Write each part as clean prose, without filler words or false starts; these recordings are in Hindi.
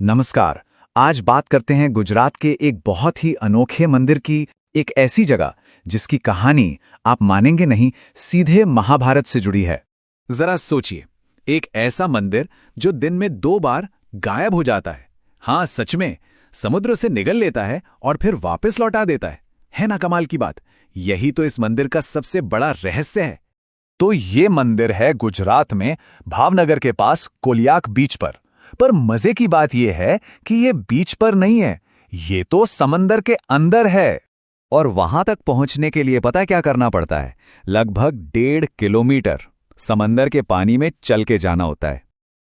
नमस्कार। आज बात करते हैं गुजरात के एक बहुत ही अनोखे मंदिर की, एक ऐसी जगह जिसकी कहानी आप मानेंगे नहीं, सीधे महाभारत से जुड़ी है। जरा सोचिए, एक ऐसा मंदिर जो दिन में 2 बार गायब हो जाता है। हाँ, सच में, समुद्र से निगल लेता है और फिर वापस लौटा देता है ना कमाल की बात। यही तो इस मंदिर का सबसे बड़ा रहस्य है। तो ये मंदिर है गुजरात में, भावनगर के पास कोलियाक बीच पर मजे की बात यह है कि ये बीच पर नहीं है, ये तो समंदर के अंदर है। और वहां तक पहुंचने के लिए पता क्या करना पड़ता है? लगभग 1.5 किलोमीटर समंदर के पानी में चल के जाना होता है।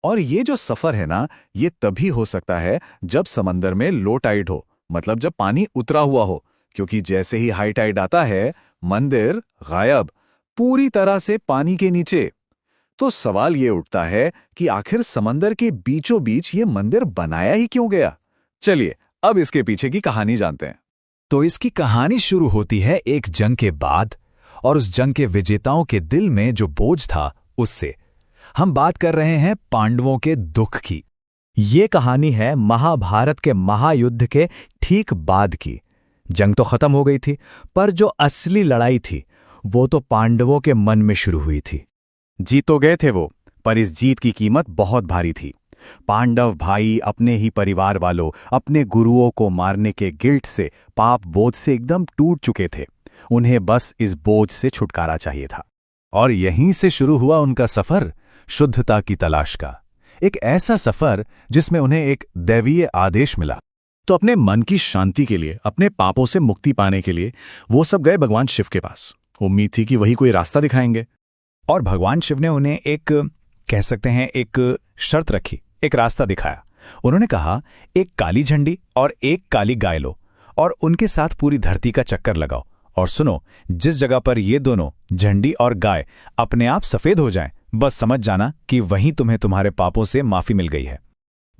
और ये जो सफर है ना, ये तभी हो सकता है जब समंदर में लो टाइड हो, मतलब जब पानी उतरा हुआ हो, क्योंकि जैसे ही हाई टाइड आता है, मंदिर गायब, पूरी तरह से पानी के नीचे। तो सवाल ये उठता है कि आखिर समंदर के बीचों बीच ये मंदिर बनाया ही क्यों गया? चलिए अब इसके पीछे की कहानी जानते हैं। तो इसकी कहानी शुरू होती है एक जंग के बाद, और उस जंग के विजेताओं के दिल में जो बोझ था उससे। हम बात कर रहे हैं पांडवों के दुख की। ये कहानी है महाभारत के महायुद्ध के ठीक बाद की। जंग तो खत्म हो गई थी, पर जो असली लड़ाई थी वो तो पांडवों के मन में शुरू हुई थी। जीत तो गए थे वो, पर इस जीत की कीमत बहुत भारी थी। पांडव भाई अपने ही परिवार वालों, अपने गुरुओं को मारने के गिल्ट से, पाप बोझ से एकदम टूट चुके थे। उन्हें बस इस बोझ से छुटकारा चाहिए था। और यहीं से शुरू हुआ उनका सफर, शुद्धता की तलाश का। एक ऐसा सफर जिसमें उन्हें एक दैवीय आदेश मिला। तो अपने मन की शांति के लिए, अपने पापों से मुक्ति पाने के लिए वो सब गए भगवान शिव के पास। उम्मीद थी कि वही कोई रास्ता दिखाएंगे। और भगवान शिव ने उन्हें कह सकते हैं एक शर्त रखी, एक रास्ता दिखाया। उन्होंने कहा, एक काली झंडी और एक काली गाय लो और उनके साथ पूरी धरती का चक्कर लगाओ। और सुनो, जिस जगह पर ये दोनों झंडी और गाय अपने आप सफेद हो जाएं, बस समझ जाना कि वहीं तुम्हें तुम्हारे पापों से माफी मिल गई है।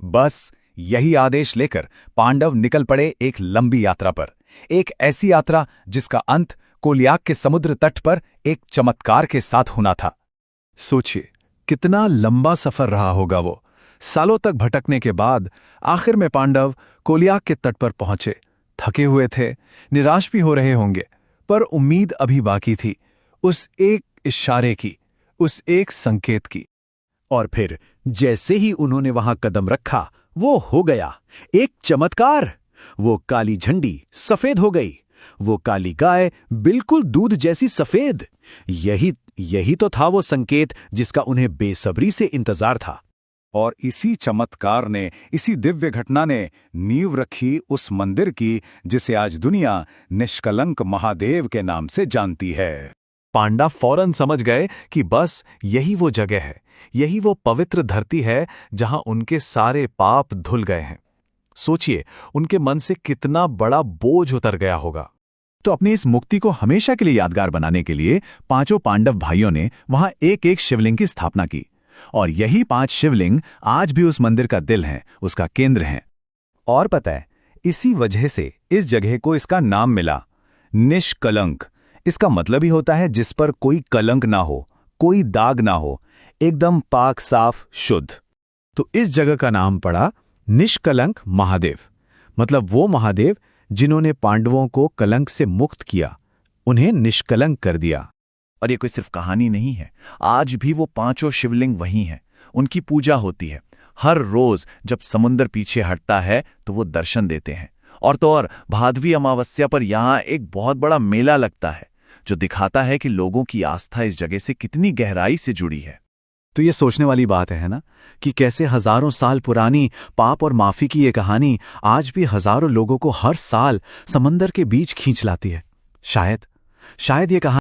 बस यही आदेश लेकर पांडव निकल पड़े एक लंबी यात्रा पर। एक ऐसी यात्रा जिसका अंत कोलियाक के समुद्र तट पर एक चमत्कार के साथ होना था। सोचिए, कितना लंबा सफर रहा होगा वो। सालों तक भटकने के बाद आखिर में पांडव कोलियाक के तट पर पहुंचे। थके हुए थे, निराश भी हो रहे होंगे, पर उम्मीद अभी बाकी थी, उस एक इशारे की, उस एक संकेत की। और फिर जैसे ही उन्होंने वहां कदम रखा, वो हो गया एक चमत्कार। वो काली झंडी सफेद हो गई, वो काली गाय बिल्कुल दूध जैसी सफेद। यही तो था वो संकेत जिसका उन्हें बेसब्री से इंतजार था। और इसी चमत्कार ने, इसी दिव्य घटना ने नींव रखी उस मंदिर की जिसे आज दुनिया निष्कलंक महादेव के नाम से जानती है। पांडव फौरन समझ गए कि बस यही वो जगह है, यही वो पवित्र धरती है जहां उनके सारे पाप धुल गए हैं। सोचिए, उनके मन से कितना बड़ा बोझ उतर गया होगा। तो अपनी इस मुक्ति को हमेशा के लिए यादगार बनाने के लिए 5 पांडव भाइयों ने वहां एक शिवलिंग की स्थापना की। और यही 5 शिवलिंग आज भी उस मंदिर का दिल हैं, उसका केंद्र हैं। और पता है, इसी वजह से इस जगह को इसका नाम मिला, निष्कलंक। इसका मतलब ही होता है जिस पर कोई कलंक ना हो, कोई दाग ना हो, एकदम पाक साफ शुद्ध। तो इस जगह का नाम पड़ा निष्कलंक महादेव। मतलब वो महादेव जिन्होंने पांडवों को कलंक से मुक्त किया, उन्हें निष्कलंक कर दिया। और ये कोई सिर्फ कहानी नहीं है, आज भी वो 5 शिवलिंग वहीं हैं, उनकी पूजा होती है। हर रोज जब समुद्र पीछे हटता है तो वो दर्शन देते हैं। और तो और भादवी अमावस्या पर यहाँ एक बहुत बड़ा मेला लगता है, जो दिखाता है कि लोगों की आस्था इस जगह से कितनी गहराई से जुड़ी है। तो ये सोचने वाली बात है ना, कि कैसे हजारों साल पुरानी पाप और माफी की ये कहानी आज भी हजारों लोगों को हर साल समंदर के बीच खींच लाती है। शायद ये कहानी